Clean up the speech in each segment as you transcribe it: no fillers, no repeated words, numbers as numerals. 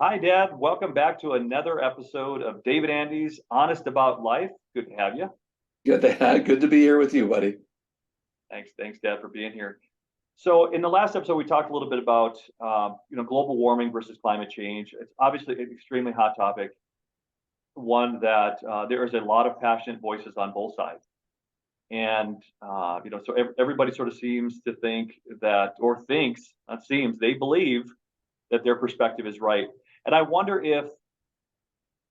Hi, Dad. Welcome back to another episode of David Andy's Honest About Life. Good to have you. Good to be here with you, buddy. Thanks, Dad, for being here. So, in the last episode, we talked a little bit about global warming versus climate change. It's obviously an extremely hot topic, one that there is a lot of passionate voices on both sides, and so everybody sort of seems to think that, or thinks, not seems, they believe that their perspective is right. And I wonder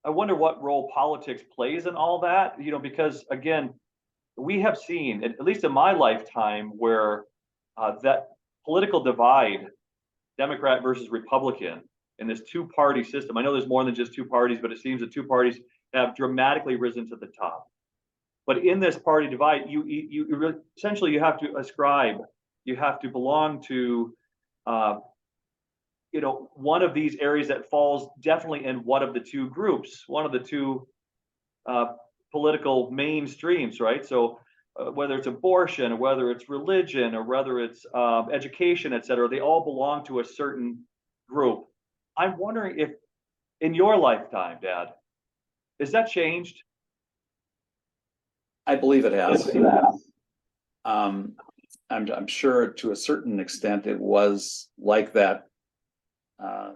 what role politics plays in all that, because again, we have seen, at least in my lifetime, where that political divide, Democrat versus Republican, in this two-party system. I know there's more than just two parties, but it seems that two parties have dramatically risen to the top. But in this party divide, essentially you have to ascribe, you have to belong to uh, one of these areas that falls definitely in one of the two groups, one of the two uh, political mainstreams, right? So whether it's abortion, or whether it's religion, or whether it's education, et cetera, they all belong to a certain group. I'm wondering if in your lifetime, Dad, has that changed? I believe it has. Um, I'm sure to a certain extent it was like that uh,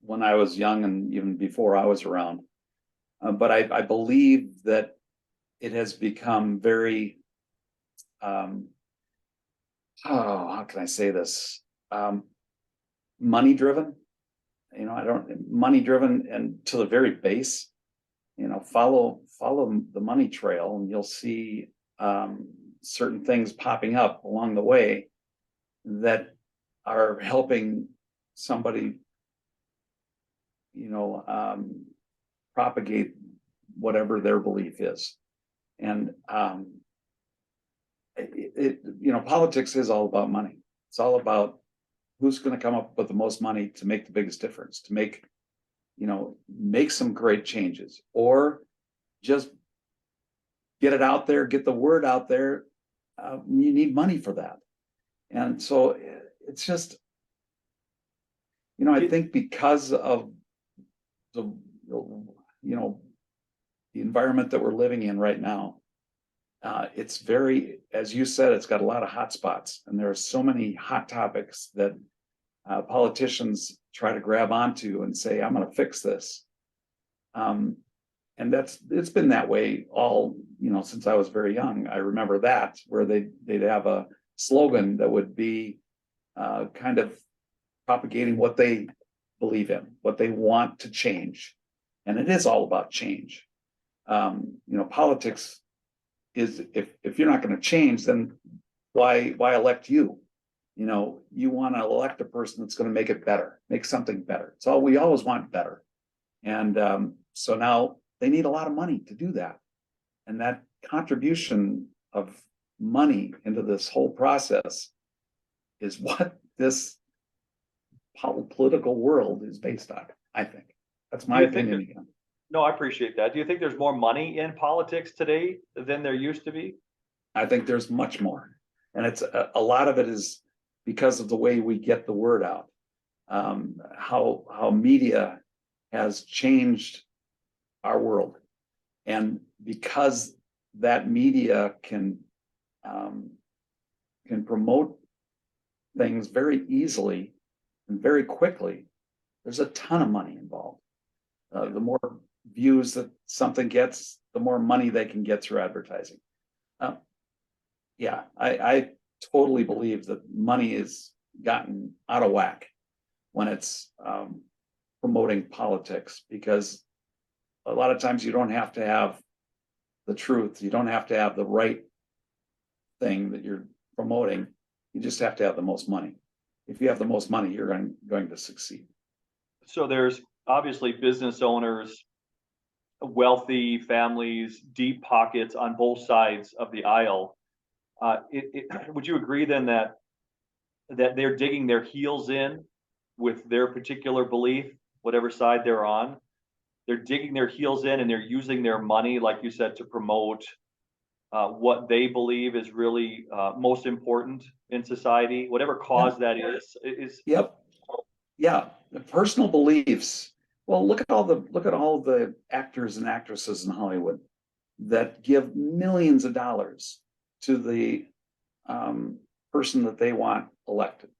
when I was young and even before I was around. But I believe that it has become very, how can I say this? Money driven. Money driven and to the very base. Follow the money trail, and you'll see certain things popping up along the way that are helping somebody, propagate whatever their belief is. And politics is all about money. It's all about who's going to come up with the most money to make the biggest difference, to make some great changes, or just get it out there, get the word out there. You need money for that. And so it's just, I think because of the environment that we're living in right now, it's very, as you said, it's got a lot of hot spots, and there are so many hot topics that politicians try to grab onto and say, I'm going to fix this. And it's been that way all, since I was very young. I remember that, where they'd have a slogan that would be kind of propagating what they believe in, what they want to change. And it is all about change. Politics is, if you're not going to change, then why elect you? You want to elect a person that's going to make it better, make something better. It's all, we always want better. And so now they need a lot of money to do that. And that contribution of money into this whole process is what this political world is based on, I think. That's my opinion again. No, I appreciate that. Do you think there's more money in politics today than there used to be? I think there's much more. And it's a lot of it is because of the way we get the word out, how media has changed our world. And because that media can promote things very easily and very quickly, there's a ton of money involved. The more views that something gets, the more money they can get through advertising. I totally believe that money has gotten out of whack when it's promoting politics, because a lot of times you don't have to have the truth. You don't have to have the right thing that you're promoting. You just have to have the most money. If you have the most money, you're going to succeed. So there's obviously business owners, wealthy families, deep pockets on both sides of the aisle. Would you agree then that they're digging their heels in with their particular belief, whatever side they're on? They're digging their heels in and they're using their money, like you said, to promote what they believe is really most important in society, whatever cause that is. Yep. Yeah. personal beliefs. Well, look at all the actors and actresses in Hollywood that give millions of dollars to the person that they want elected.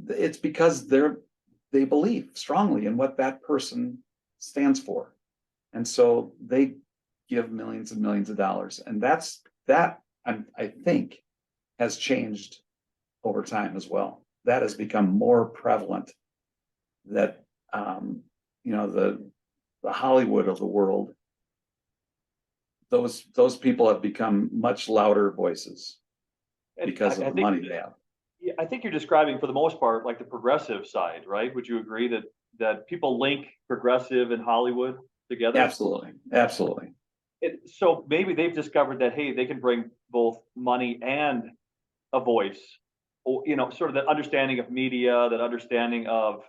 It's because they believe strongly in what that person stands for, and so they give millions and millions of dollars, and that I think has changed over time as well. That has become more prevalent. That the Hollywood of the world, those people have become much louder voices because of the money they have. Yeah, I think you're describing for the most part like the progressive side, right? Would you agree that people link progressive and Hollywood together? Absolutely, absolutely. So maybe they've discovered that, hey, they can bring both money and a voice, or sort of that understanding of media, that understanding of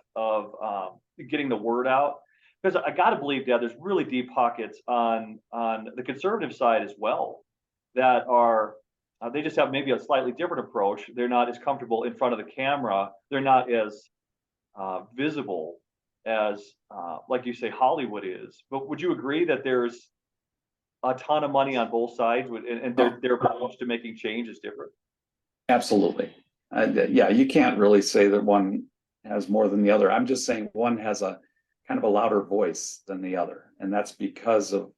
getting the word out. Because I got to believe, Dad, there's really deep pockets on the conservative side as well that are they just have maybe a slightly different approach. They're not as comfortable in front of the camera. They're not as visible as, like you say, Hollywood is. But would you agree that there's a ton of money on both sides, and their approach to making change is different? Absolutely. Yeah, you can't really say that one has more than the other. I'm just saying one has a kind of a louder voice than the other, and that's because of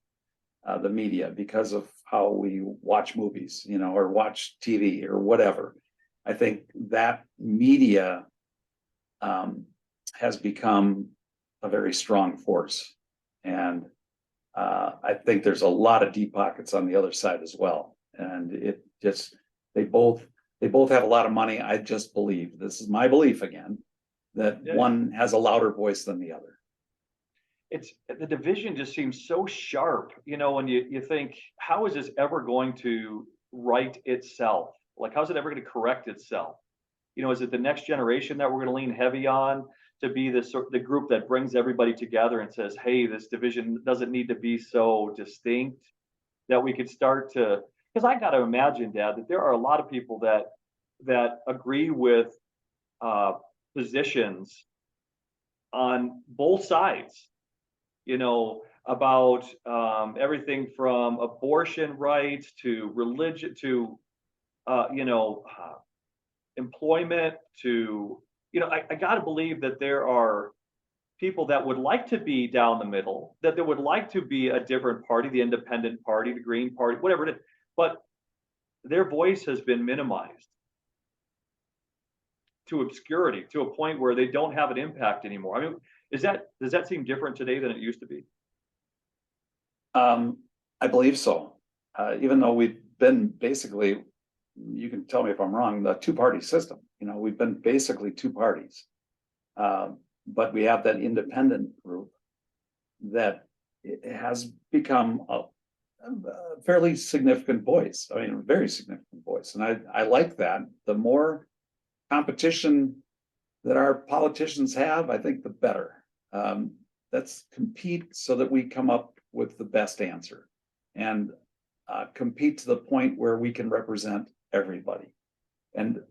the media, because of how we watch movies, or watch TV or whatever. I think that media has become a very strong force, and I think there's a lot of deep pockets on the other side as well. And it just they both have a lot of money. I just believe, this is my belief again, that one has a louder voice than the other. It's the division just seems so sharp, when you think, how is this ever going to right itself? Like, how's it ever going to correct itself? Is it the next generation that we're going to lean heavy on to be the group that brings everybody together and says, hey, this division doesn't need to be so distinct, that we could start to, because I got to imagine, Dad, that there are a lot of people that agree with positions on both sides, about everything from abortion rights to religion to employment to, I got to believe that there are people that would like to be down the middle, that they would like to be a different party, the independent party, the Green Party, whatever it is, but their voice has been minimized to obscurity, to a point where they don't have an impact anymore. I mean, does that seem different today than it used to be? I believe so. Even though we've been basically, you can tell me if I'm wrong, the two-party system. We've been basically two parties, but we have that independent group that has become a fairly significant voice. I mean, a very significant voice, and I like that. The more competition that our politicians have, I think the better. Let's compete so that we come up with the best answer, and compete to the point where we can represent everybody. And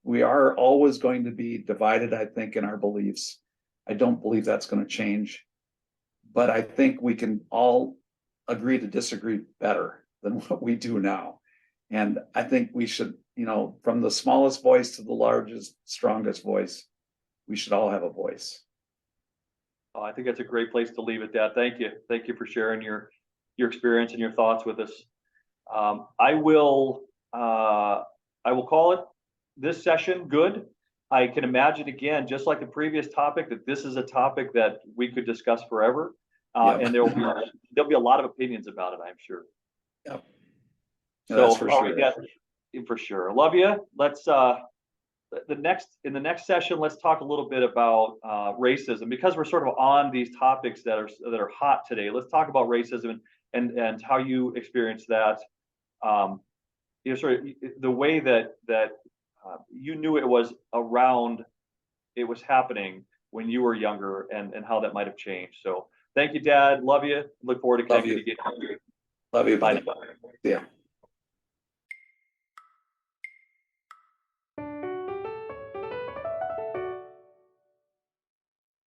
we are always going to be divided, I think, in our beliefs. I don't believe that's going to change, but I think we can all agree to disagree better than what we do now. And I think we should, from the smallest voice to the largest, strongest voice, we should all have a voice. Oh, I think that's a great place to leave it, Dad. Thank you for sharing your experience and your thoughts with us. I will call it this session good. I can imagine, again, just like the previous topic, that this is a topic that we could discuss forever, and there'll be a lot of opinions about it, I'm sure. Yep. So, that's for sure. Yeah, for sure. Love you. Let's in the next session, let's talk a little bit about racism, because we're sort of on these topics that are hot today. Let's talk about racism and how you experience that. Sort of the way that you knew it was around, it was happening when you were younger, and how that might have changed. So thank you, Dad. Love you. Look forward to connecting again. Love you. Bye. Yeah.